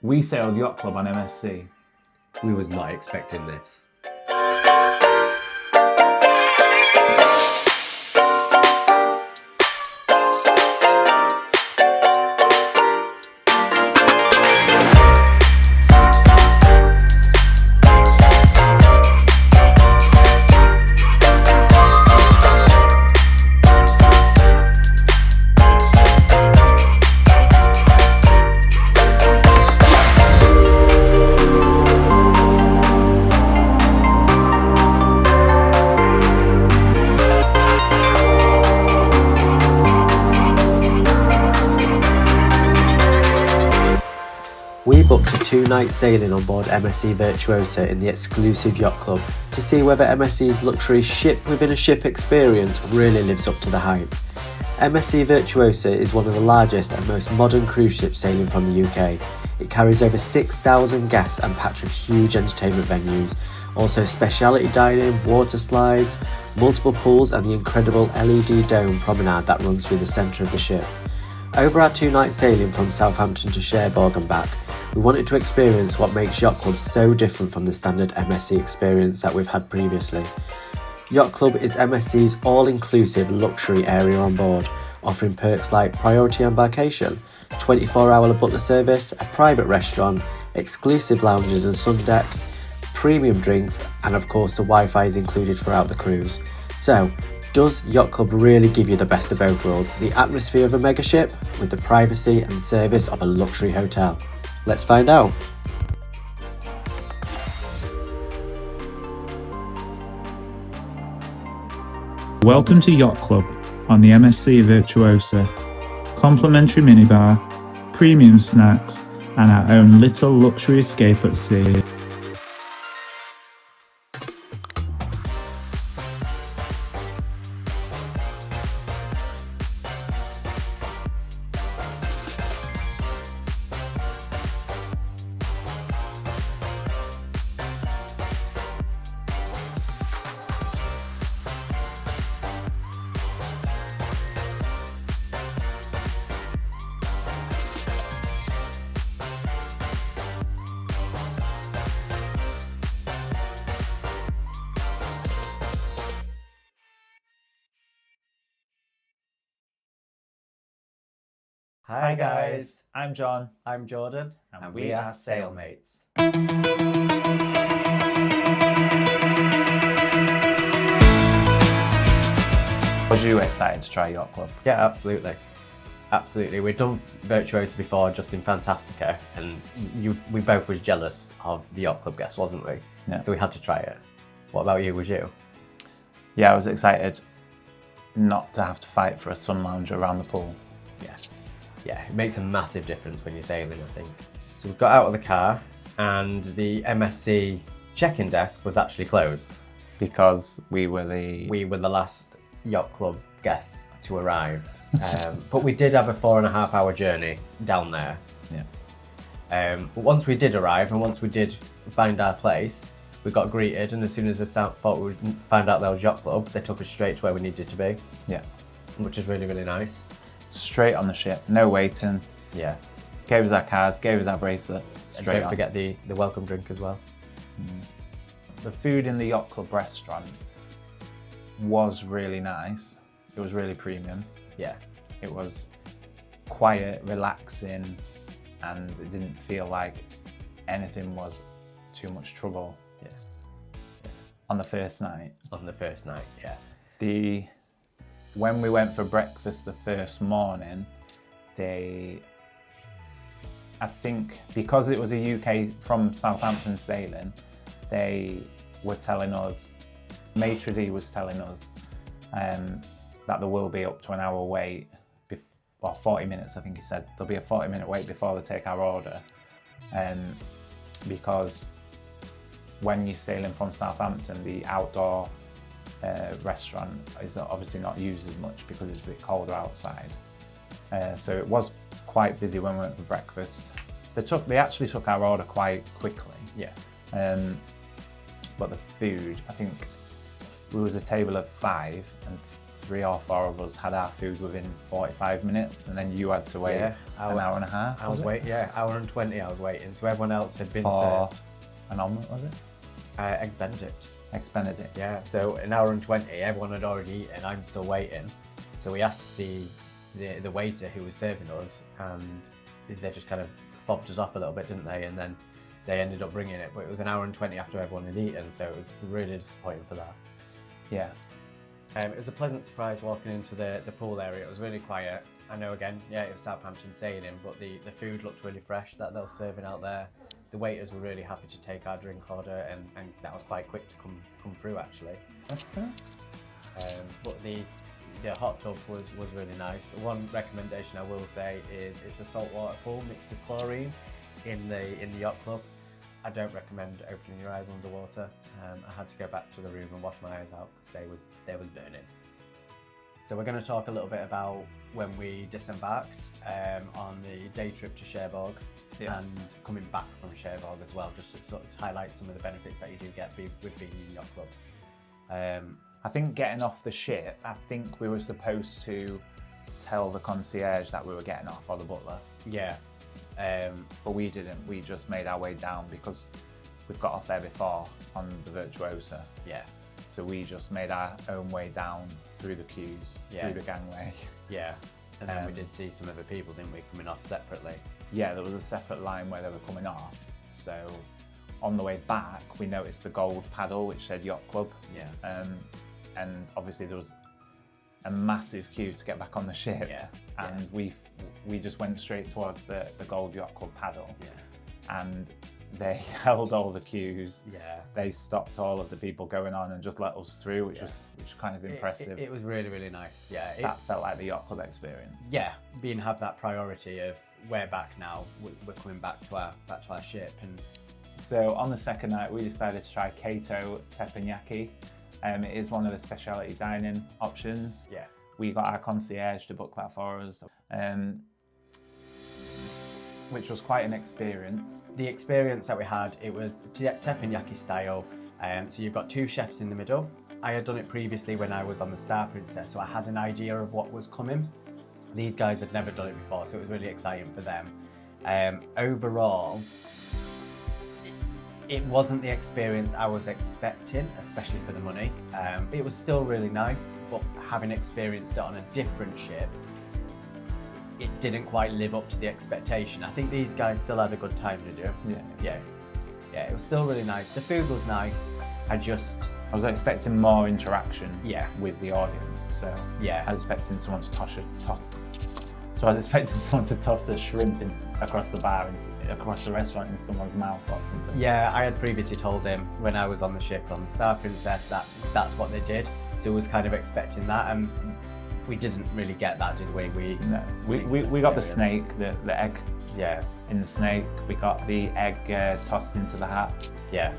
We sailed Yacht Club on MSC. We was not expecting this. We booked a 2-night sailing on board MSC Virtuosa in the exclusive Yacht Club to see whether MSC's luxury ship-within-a-ship experience really lives up to the hype. MSC Virtuosa is one of the largest and most modern cruise ships sailing from the UK. It carries over 6,000 guests and packed with huge entertainment venues, also speciality dining, water slides, multiple pools and the incredible LED dome promenade that runs through the centre of the ship. Over our 2-night sailing from Southampton to Cherbourg and back, we wanted to experience what makes Yacht Club so different from the standard MSC experience that we've had previously. Yacht Club is MSC's all-inclusive luxury area on board, offering perks like priority embarkation, 24-hour butler service, a private restaurant, exclusive lounges and sun deck, premium drinks, and of course the Wi-Fi is included throughout the cruise. So, does Yacht Club really give you the best of both worlds? The atmosphere of a mega ship with the privacy and service of a luxury hotel? Let's find out. Welcome to Yacht Club on the MSC Virtuosa. Complimentary minibar, premium snacks, and our own little luxury escape at sea. Hi guys, I'm John. I'm Jordan, And we are Sailmates. Was you excited to try Yacht Club? Yeah, absolutely. Absolutely. We've done Virtuosa before, just in Fantastica, and we both was jealous of the Yacht Club guests, wasn't we? Yeah. So we had to try it. What about you? Was you? Yeah, I was excited not to have to fight for a sun lounger around the pool. Yeah, it makes a massive difference when you're sailing, I think. So we got out of the car and the MSC check-in desk was actually closed. Because we were the last Yacht Club guests to arrive. But we did have a 4.5-hour journey down there. Yeah. But once we did arrive and once we did find our place, we got greeted, and as soon as the thought we'd find out there was Yacht Club, they took us straight to where we needed to be. Yeah. Which is really, really nice. Straight on the ship, no waiting. Yeah. Gave us our cards, gave us our bracelets. And Straight don't on. forget the welcome drink as well. The food in the Yacht Club restaurant was really nice. It was really premium. Yeah. It was quiet, relaxing, and it didn't feel like anything was too much trouble. Yeah. On the first night. On the first night, yeah. When we went for breakfast the first morning, I think because it was a UK from Southampton sailing, they were telling us, Maitre d' was telling us that there will be up to an hour wait, or 40 minutes I think he said. There'll be a 40-minute wait before they take our order. Because when you're sailing from Southampton, the outdoor restaurant is obviously not used as much because it's a bit colder outside. So it was quite busy when we went for breakfast. They actually took our order quite quickly. Yeah. But the food, I think we was a table of 5 and 3 or 4 of us had our food within 45 minutes, and then you had to wait an hour and a half. I was waiting, hour and 20 I was waiting. So everyone else had been for served. an omelette, was it? Eggs Benedict. Eggs Benedict. Yeah, so an hour and 20, everyone had already eaten, I'm still waiting. So we asked the waiter who was serving us, and they just kind of fobbed us off a little bit, didn't they? And then they ended up bringing it, but it was an hour and 20 after everyone had eaten, so it was really disappointing for that. Yeah. It was a pleasant surprise walking into the pool area. It was really quiet. I know, again, it was Southampton sailing, but the food looked really fresh that they were serving out there. The waiters were really happy to take our drink order, and that was quite quick to come through, actually. But the hot tub was really nice. One recommendation I will say is it's a saltwater pool mixed with chlorine in the yacht club. I don't recommend opening your eyes underwater. I had to go back to the room and wash my eyes out because they was burning. So we're going to talk a little bit about when we disembarked on the day trip to Cherbourg and coming back from Cherbourg as well, just to sort of highlight some of the benefits that you do get with being in the yacht club. I think getting off the ship, I think we were supposed to tell the concierge that we were getting off, or the butler. Yeah. But we didn't. We just made our way down because we've got off there before on the Virtuosa. Yeah. So we just made our own way down through the queues, through the gangway. Yeah. And then we did see some other people, didn't we, coming off separately? Yeah, there was a separate line where they were coming off. So on the way back, we noticed the gold paddle which said Yacht Club. Yeah. And obviously there was a massive queue to get back on the ship. Yeah. And we just went straight towards the gold Yacht Club paddle. Yeah. And they held all the queues. Yeah. They stopped all of the people going on and just let us through, which was kind of impressive. It was really, really nice. Yeah. That felt like the Yacht Club experience. Yeah, have that priority of we're back now. We're coming back to our ship. And so on the second night, we decided to try Kato teppanyaki. It is one of the speciality dining options. Yeah. We got our concierge to book that for us, which was quite an experience. The experience that we had, it was teppanyaki style. So you've got 2 chefs in the middle. I had done it previously when I was on the Star Princess, so I had an idea of what was coming. These guys had never done it before, so it was really exciting for them. Overall, it wasn't the experience I was expecting, especially for the money. It was still really nice, but having experienced it on a different ship, it didn't quite live up to the expectation. I think these guys still had a good time to do. Yeah, it was still really nice. The food was nice. I was expecting more interaction with the audience. So I was expecting someone to toss a shrimp across the bar and across the restaurant in someone's mouth or something. Yeah, I had previously told him when I was on the ship on the Star Princess that that's what they did. So I was kind of expecting that, and we didn't really get that, did we? We got the snake, the egg. Yeah. In the snake, we got the egg tossed into the hat. Yeah.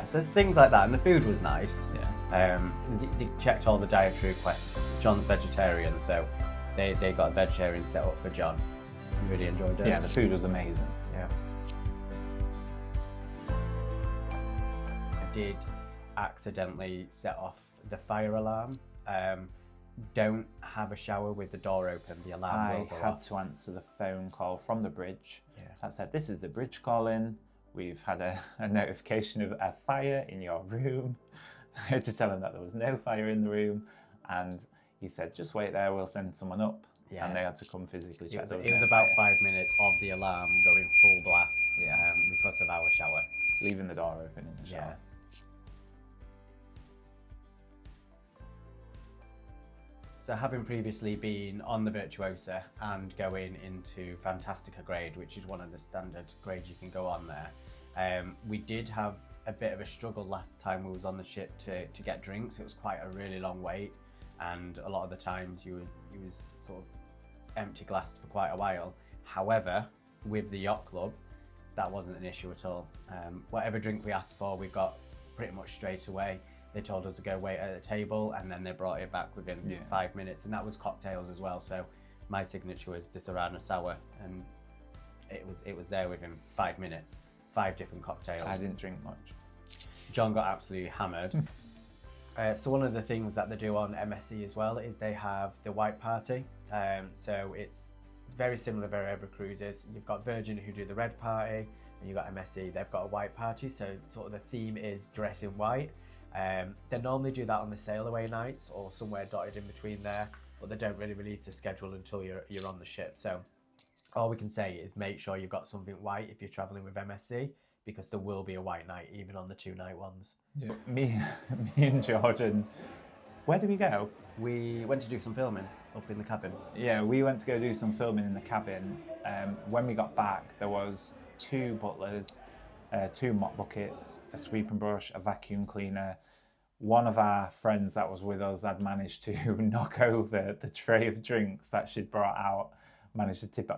So things like that, and the food was nice. Yeah. They checked all the dietary requests. John's vegetarian, so they got a vegetarian set up for John. I really enjoyed it. Yeah, the food was amazing. Yeah. I did accidentally set off the fire alarm. Don't have a shower with the door open, the alarm will go off. I had to answer the phone call from the bridge that said, "This is the bridge calling. We've had a notification of a fire in your room." I had to tell him that there was no fire in the room, and he said, "Just wait there, we'll send someone up." Yeah. And they had to come physically check. It was about 5 minutes of the alarm going full blast because of our shower. Leaving the door open in the shower. Yeah. So having previously been on the Virtuosa and going into Fantastica grade, which is one of the standard grades you can go on there, we did have a bit of a struggle last time we was on the ship to get drinks. It was quite a really long wait, and a lot of the times you was sort of empty glassed for quite a while. However, with the yacht club, that wasn't an issue at all. Whatever drink we asked for, we got pretty much straight away. They told us to go wait at a table, and then they brought it back within 5 minutes, and that was cocktails as well. So my signature was Disaronno sour, and it was there within 5 minutes. 5 different cocktails. I didn't drink much. John got absolutely hammered. So one of the things that they do on MSC as well is they have the white party. So it's very similar to every cruises. You've got Virgin who do the red party, and you've got MSC, they've got a white party. So sort of the theme is dress in white. They normally do that on the sail away nights or somewhere dotted in between there, but they don't really release the schedule until you're on the ship. So all we can say is make sure you've got something white if you're traveling with MSC, because there will be a white night even on the 2-night ones. Yeah. Me and Jordan, where did we go? We went to do some filming up in the cabin. Yeah, we went to go do some filming in the cabin. When we got back, there was 2 butlers, 2 mop buckets, a sweep and brush, a vacuum cleaner. One of our friends that was with us had managed to knock over the tray of drinks that she'd brought out, managed to tip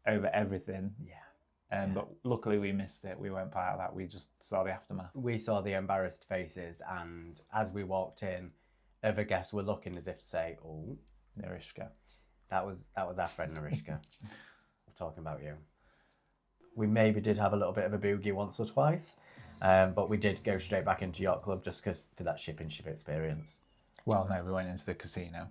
over everything. Yeah. But luckily we missed it. We weren't part of that. We just saw the aftermath. We saw the embarrassed faces, and as we walked in, other guests were looking as if to say, "Oh, Narishka." That was our friend Narishka. Talking about you. We maybe did have a little bit of a boogie once or twice, but we did go straight back into Yacht Club just because for that ship experience. Well, no, we went into the casino.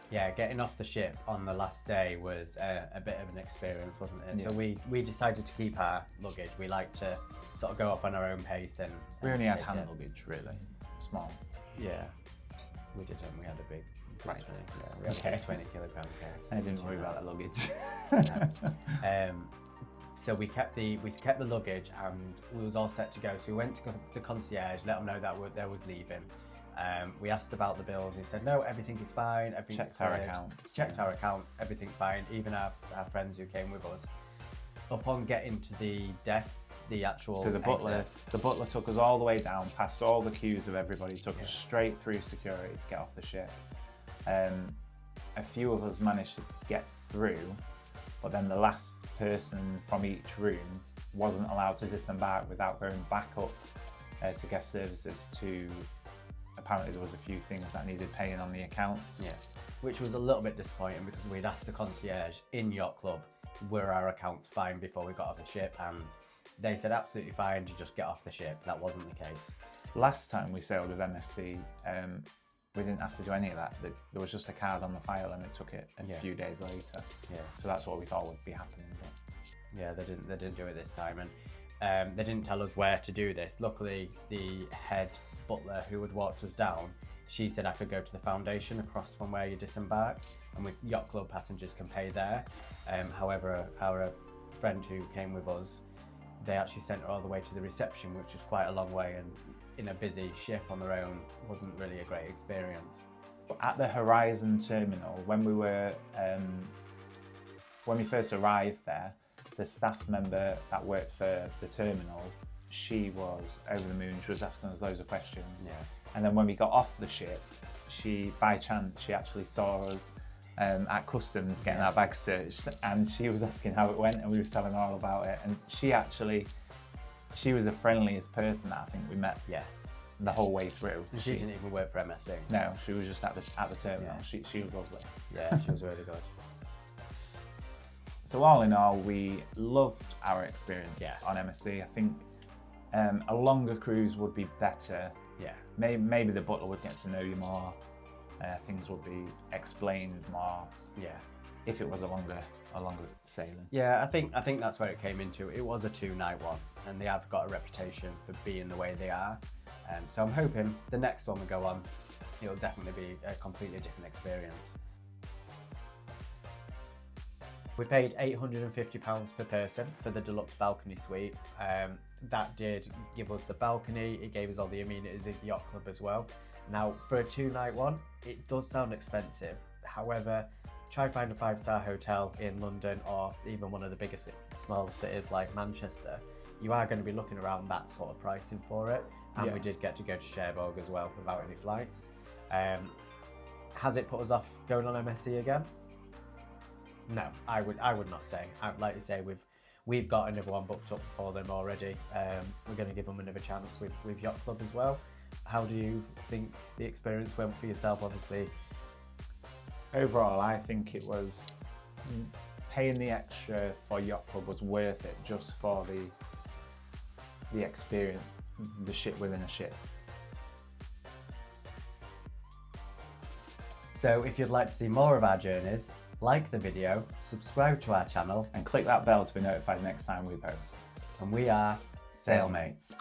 Yeah, getting off the ship on the last day was a bit of an experience, wasn't it? Yeah. So we decided to keep our luggage. We like to sort of go off on our own pace and We only had take hand it. luggage, really. Small. Yeah, we did. We had a big. Right. Yeah, we had Okay. a 20-kilogram case. I didn't worry about that luggage. So we kept the luggage and we was all set to go. So we went to the concierge, let them know that there was leaving. We asked about the bills. He said no, everything is fine. Everything's Checked our cleared. accounts. Checked our accounts. Everything's fine. Even our friends who came with us. Upon getting to the desk, the actual So the butler took us all the way down, past all the queues of everybody, took us straight through security to get off the ship. A few of us managed to get through, but then the last person from each room wasn't allowed to disembark without going back up to guest services to, apparently there was a few things that needed paying on the accounts. Yeah, which was a little bit disappointing because we'd asked the concierge in Yacht Club, were our accounts fine before we got off the ship, and they said absolutely fine to just get off the ship. That wasn't the case. Last time we sailed with MSC, we didn't have to do any of that. There was just a card on the file and it took it a few days later. Yeah. So that's what we thought would be happening. But Yeah, they didn't do it this time, and they didn't tell us where to do this. Luckily, the head butler who had walked us down, she said I could go to the foundation across from where you disembark, and with Yacht Club passengers can pay there. However, our friend who came with us, they actually sent her all the way to the reception, which was quite a long way, and in a busy ship on their own wasn't really a great experience. at the Horizon terminal, when we first arrived there, the staff member that worked for the terminal, she was over the moon. She was asking us loads of questions. Yeah. And then when we got off the ship, by chance, she actually saw us at customs getting our bags searched, and she was asking how it went, and we was telling her all about it. And she was the friendliest person that I think we met. Yeah. The whole way through. And she didn't even work for MSC. No, she was just at the terminal. Yeah. She was lovely. Yeah, she was really good. So all in all, we loved our experience Yeah. on MSC. I think a longer cruise would be better. Yeah. Maybe the butler would get to know you more. Things would be explained more Yeah. if it was a longer sailing. Yeah, I think that's where it came into. It was a 2-night one, and they have got a reputation for being the way they are. So I'm hoping the next one we go on, it'll definitely be a completely different experience. We paid £850 per person for the deluxe balcony suite. That did give us the balcony, it gave us all the amenities at the Yacht Club as well. Now, for a 2-night one, it does sound expensive. However, try find a 5-star hotel in London or even one of the biggest small cities like Manchester. You are going to be looking around that sort of pricing for it. And we did get to go to Cherbourg as well without any flights. Has it put us off going on MSC again? No, I would not say. Like you say, We've got another one booked up for them already. We're going to give them another chance with Yacht Club as well. How do you think the experience went for yourself, obviously? Overall, I think it was paying the extra for Yacht Club was worth it just for the experience, the ship within a ship. So if you'd like to see more of our journeys, like the video, subscribe to our channel, And click that bell to be notified next time we post. and we are Sailmates.